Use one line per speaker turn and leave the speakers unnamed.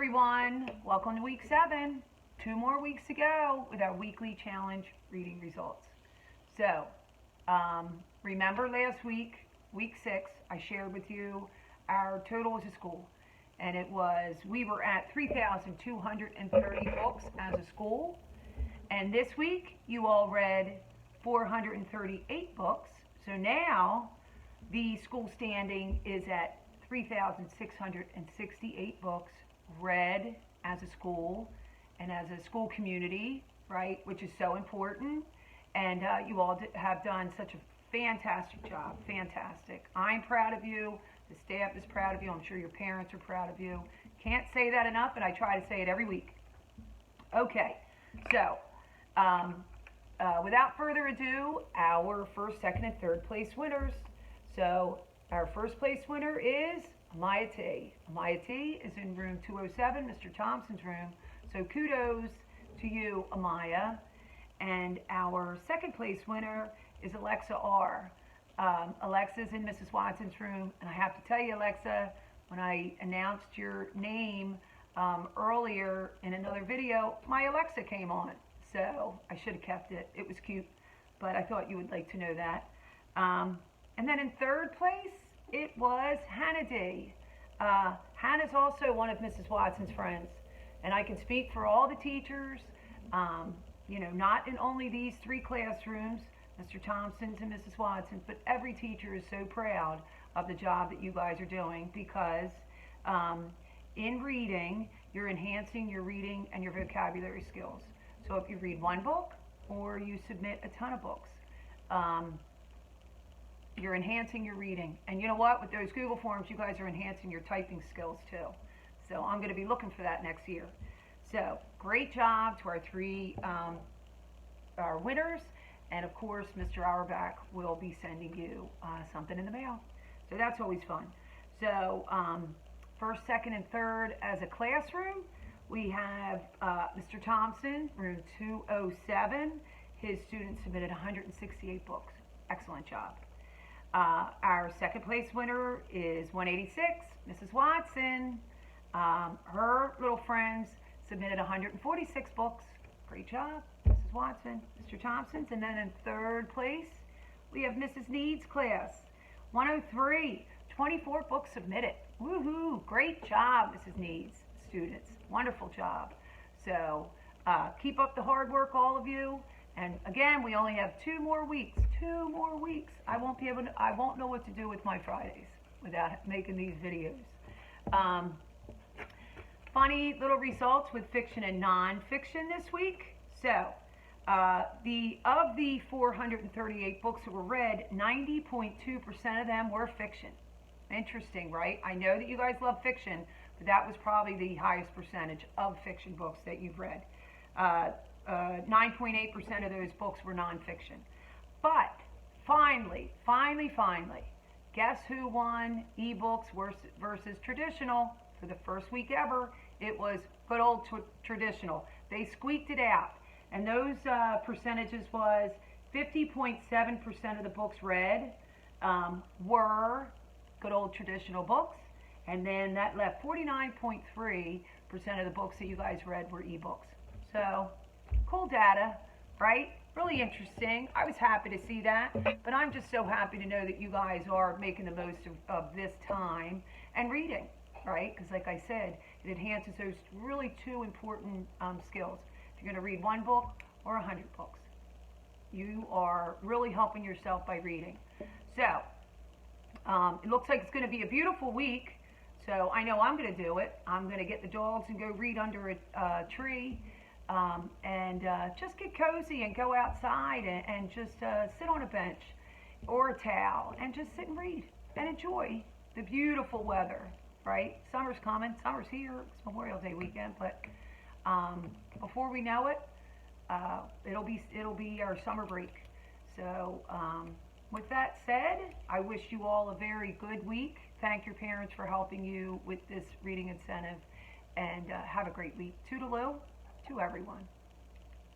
everyone. Welcome to week 7. 2 more weeks to go with our weekly challenge reading results. So, remember last week, week 6, I shared with you our total as a school. And we were at 3,230 books as a school. And this week, you all read 438 books. So now, the school standing is at 3,668 books read as a school and as a school community, right, which is so important. And you all have done such a fantastic job, fantastic. I'm proud of you. The staff is proud of you. I'm sure your parents are proud of you. Can't say that enough, and I try to say it every week. Okay, so without further ado, our first, second, and third place winners. So our first place winner is Amaya T. Amaya T is in room 207, Mr. Thompson's room. So kudos to you, Amaya. And our second place winner is Alexa R. Alexa's in Mrs. Watson's room. And I have to tell you, Alexa, when I announced your name earlier in another video, my Alexa came on. So I should have kept it. It was cute, but I thought you would like to know that. And then in third place, it was Hannah D. Hannah's also one of Mrs. Watson's friends. And I can speak for all the teachers, not in only these 3 classrooms, Mr. Thompson's and Mrs. Watson's, but every teacher is so proud of the job that you guys are doing because in reading, you're enhancing your reading and your vocabulary skills. So if you read one book or you submit a ton of books, you're enhancing your reading. And you know what? With those Google Forms, you guys are enhancing your typing skills too. So I'm going to be looking for that next year. So great job to our 3 our winners. And of course, Mr. Auerbach will be sending you something in the mail. So that's always fun. So first, second, and third as a classroom, we have Mr. Thompson, room 207. His students submitted 168 books. Excellent job. Our second place winner is 186, Mrs. Watson. Her little friends submitted 146 books. Great job, Mrs. Watson, Mr. Thompson's. And then in third place, we have Mrs. Need's class, 103, 24 books submitted. Woohoo, great job, Mrs. Need's students. Wonderful job. So keep up the hard work, all of you. And again, we only have 2 more weeks. 2 more weeks. I won't know what to do with my Fridays without making these videos. Funny little results with fiction and nonfiction this week. So, of the 438 books that were read, 90.2% of them were fiction. Interesting, right? I know that you guys love fiction, but that was probably the highest percentage of fiction books that you've read. 9.8% of those books were nonfiction. But finally, guess who won ebooks versus traditional for the first week ever? It was good old traditional. They squeaked it out. And those percentages was 50.7% of the books read were good old traditional books. And then that left 49.3% of the books that you guys read were ebooks. So, cool data, right? Really interesting. I was happy to see that, but I'm just so happy to know that you guys are making the most of this time and reading, right? Because like I said, it enhances those really 2 important skills. If you're going to read 1 book or 100 books, you are really helping yourself by reading. So, it looks like it's going to be a beautiful week. So I know I'm going to do it. I'm going to get the dogs and go read under a tree. And just get cozy and go outside and just sit on a bench or a towel and just sit and read and enjoy the beautiful weather, right? Summer's coming. Summer's here. It's Memorial Day weekend, but before we know it, it'll be our summer break. So with that said, I wish you all a very good week. Thank your parents for helping you with this reading incentive, and have a great week. Toodaloo to everyone.